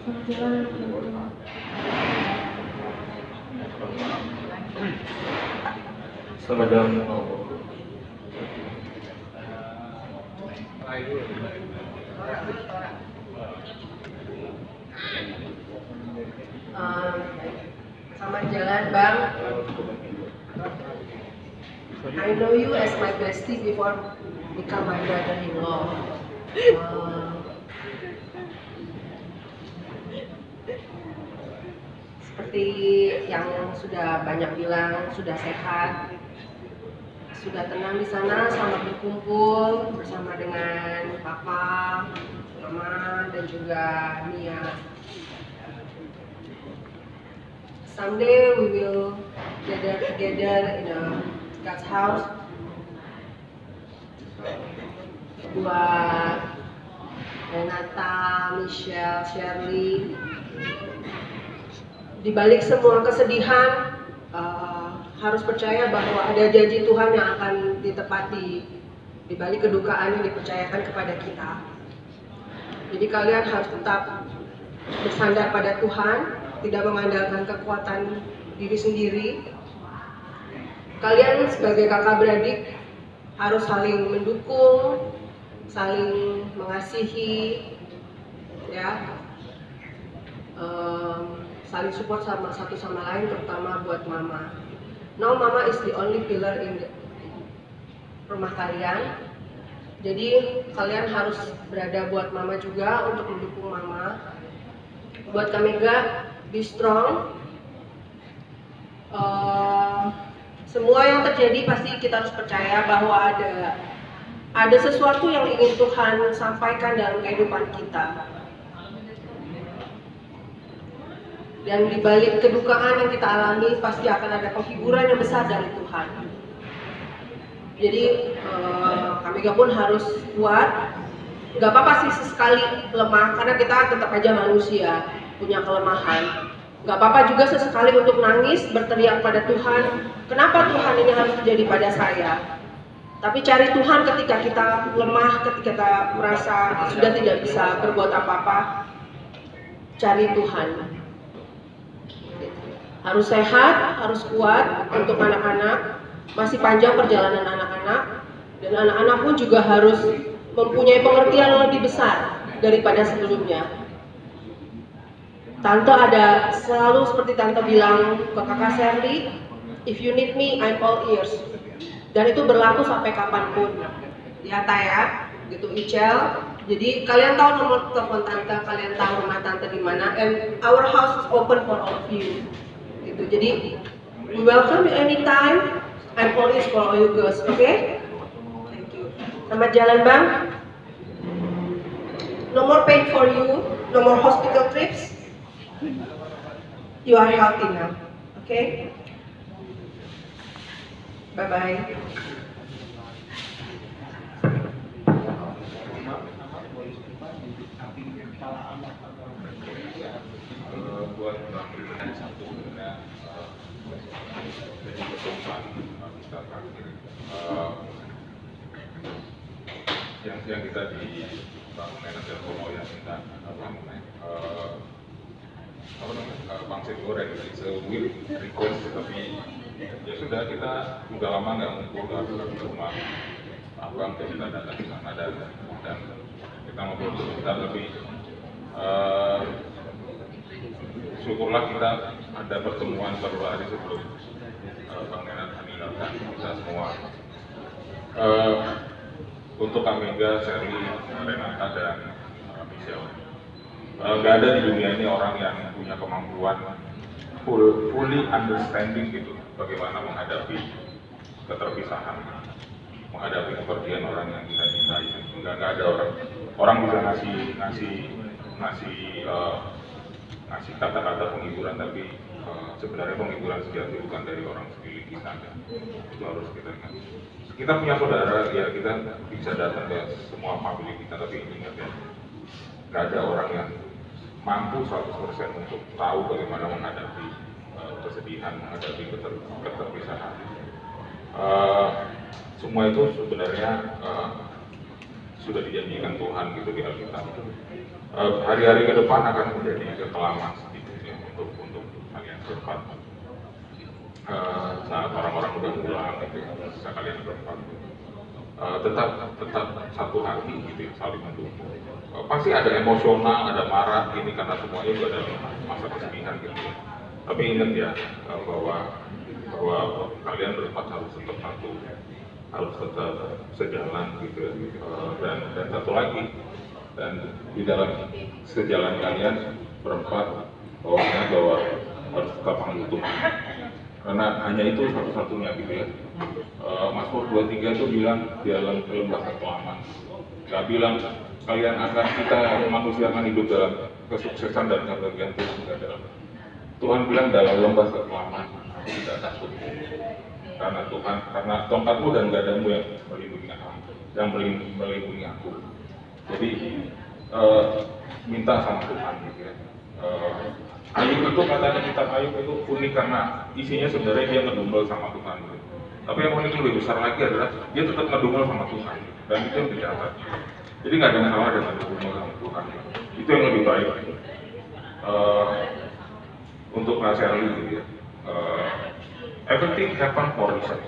Selamat jalan. Selamat jalan, Bang. I know you as my bestie before become my brother-in-law. Seperti yang sudah banyak bilang, sudah sehat, sudah tenang di sana, selamat berkumpul bersama dengan Papa, Mama, dan juga Mia. Someday we will gather together in God's house. Buat Renata, Michelle, Shirley, di balik semua kesedihan, harus percaya bahwa ada janji Tuhan yang akan ditepati. Di balik kedukaan yang dipercayakan kepada kita. Jadi kalian harus tetap bersandar pada Tuhan, tidak mengandalkan kekuatan diri sendiri. Kalian sebagai kakak beradik harus saling mendukung, saling mengasihi, ya, saling support sama satu sama lain, terutama buat Mama. Now Mama is the only pillar in rumah kalian. Jadi kalian harus berada buat Mama juga untuk mendukung Mama. Buat Kamega, be strong. Semua yang terjadi pasti kita harus percaya bahwa ada sesuatu yang ingin Tuhan sampaikan dalam kehidupan kita. Dan di balik kedukaan yang kita alami pasti akan ada penghiburan yang besar dari Tuhan. Jadi Kamega pun harus kuat. Gak apa-apa sih sesekali lemah, karena kita tetap aja manusia, punya kelemahan. Gak apa-apa juga sesekali untuk nangis, berteriak pada Tuhan, kenapa Tuhan ini harus terjadi pada saya? Tapi cari Tuhan ketika kita lemah, ketika kita merasa sudah tidak bisa berbuat apa-apa. Cari Tuhan. Harus sehat, harus kuat untuk anak-anak. Masih panjang perjalanan anak-anak. Dan anak-anak pun juga harus mempunyai pengertian yang lebih besar daripada sebelumnya. Tante ada selalu seperti Tante bilang ke kakak Shirley, if you need me, I'm all ears. Dan itu berlaku sampai kapanpun. Ya ya, gitu Ichel. Jadi kalian tahu nomor telepon Tante, kalian tahu rumah Tante di mana. And our house is open for all of you. Gitu. Jadi we welcome you anytime. I'm always for all you girls, okay? Thank you. Selamat jalan, Bang. No more pain for you, no more hospital trips. You are healthy now, okay? Bye-bye. Buat memberikan satu jadi pertemuan kita terakhir yang kita di manajer Komo yang minta pangsit goreng it's a will request, tapi ya sudah, kita udah lama nggak ngumpul ke rumah abang, jadi kita datang ke sana dan kita ngobrol sebentar, tapi syukurlah kita ada pertemuan beberapa hari sebelum Bang Nenad meninggalkan kita semua. Untuk Kamega, Shirley, Renata, dan Michelle, nggak ada di dunia ini orang yang punya kemampuan fully understanding gitu bagaimana menghadapi keterpisahan, menghadapi kepergian orang yang kita cintai. Nggak ada orang bisa ngasih kata-kata penghiburan, tapi sebenarnya penghiburan sejati bukan dari orang sekeliling kita. Itu harus kita ingat. Kita punya saudara, ya kita bisa datang ke semua family kita, tapi ingat ya, nggak ada orang yang mampu 100% untuk tahu bagaimana menghadapi kesedihan, menghadapi keterpisahan. Semua itu sebenarnya sudah dijanjikan Tuhan gitu di Alkitab. Hari-hari ke depan akan menjadi kekelaman sedikit ya untuk kalian berempat. Saat orang-orang udah pulang gitu ya, saat kalian berempat. Tetap satu hati gitu ya, saling mendukung. Pasti ada emosional, ada marah gini karena semuanya juga ada masa kesedihan gitu ya. Tapi ingat ya bahwa kalian berempat harus tetap satu, harus tetap sejalan gitu ya. Dan satu lagi, dan di dalam sejalan kalian berempat bahwa harus tetap panggil Tuhan, karena hanya itu satu-satunya gitu ya. Mazmur 23 itu bilang di dalam lembah kekelaman, gak bilang kalian kita manusia akan hidup dalam kesuksesan dan kebahagiaan Tuhan. Tuhan bilang dalam lembah kekelaman aku tidak takut, karena tongkatmu dan gadamu yang melindungi aku. Jadi minta sama Tuhan gitu ya. Ayub itu katanya, kitab Ayub itu unik karena isinya sebenarnya dia ngedumel sama Tuhan gitu. Tapi yang unik lebih besar lagi adalah dia tetap ngedumel sama Tuhan, dan itu yang dicatat. Jadi nggak ada masalah dengan ngedumel sama Tuhan. Itu yang lebih baik untuk nasihat gitu ya. Everything happen for reason.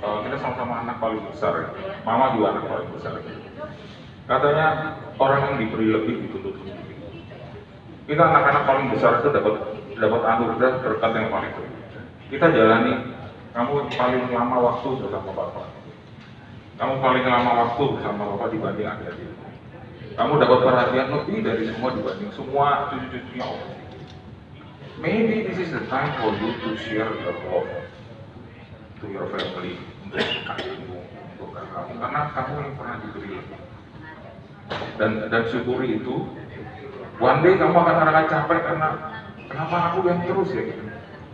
Kita sama-sama anak paling besar ya. Mama juga anak paling besar ya. Katanya orang yang diberi lebih dituntut lebih. Kita anak-anak paling besar itu dapat anugerah berkat yang paling tinggi. Kita jalani, kamu paling lama waktu bersama Bapak. Kamu paling lama waktu bersama Bapak dibanding adik-adik. Kamu dapat perhatian lebih dari semua dibanding semua cucu-cucunya Allah. Maybe this is the time for you to share your love to your family, untuk kakakmu, untuk kakakmu, karena kamu yang pernah diberi lebih. Dan syukuri itu. One day kamu akan merasa capek karena kenapa aku yang terus ya gitu.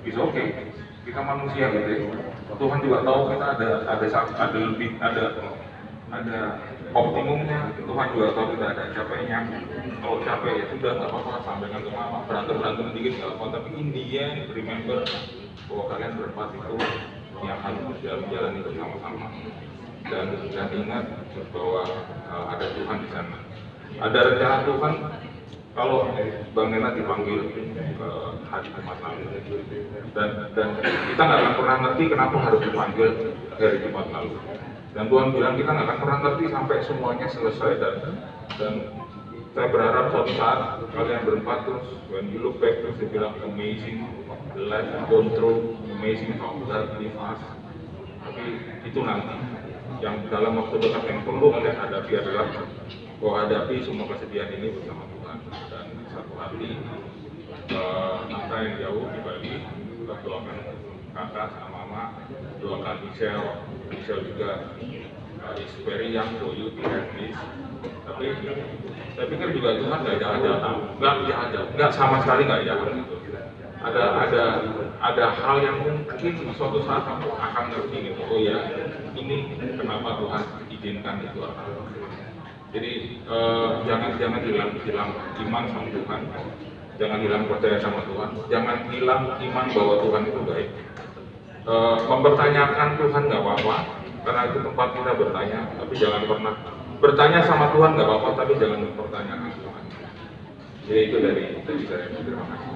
It's okay, kita manusia gitu ya. Tuhan juga tahu kita ada lebih, ada optimumnya. Tuhan juga tahu kita ada capeknya. Kalau capek ya sudah nggak apa-apa, sampaikan ke mama, berantem dikit nggak apa-apa. Tapi in the end, remember bahwa kalian berempat itu yang harus menjalani bersama-sama. Dan ingat bahwa ada Tuhan di sana. Ada rencana Tuhan. Kalau Bang Nena dipanggil ke hari Jumat lalu, dan kita nggak akan pernah ngerti kenapa harus dipanggil hari Jumat lalu. Dan Tuhan bilang kita nggak akan pernah ngerti sampai semuanya selesai, dan saya berharap suatu saat kalian berempat terus when you look back terus dia bilang amazing the life you've gone through, amazing how God leave us. Tapi itu nanti yang dalam waktu dekat yang perlu kalian hadapi adalah bahwa hadapi semua kesedihan ini bersama Tuhan, dan satu hati. Angka yang jauh di Bali, kita doakan kakak sama mama, doakan Michelle juga is very young for you to have this. Tapi saya pikir juga Tuhan nggak jahat, nggak sama sekali nggak jahat. Ada hal yang mungkin suatu saat kamu akan ngerti gitu. Oh ya, ini kenapa Tuhan izinkan itu. Jadi jangan hilang iman sama Tuhan, jangan hilang percaya sama Tuhan, jangan hilang iman bahwa Tuhan itu baik. Mempertanyakan Tuhan nggak apa-apa, karena itu tempat kita bertanya, tapi jangan pernah bertanya sama Tuhan nggak apa-apa, tapi jangan mempertanyakan Tuhan. Jadi itu dari saya. Terima kasih.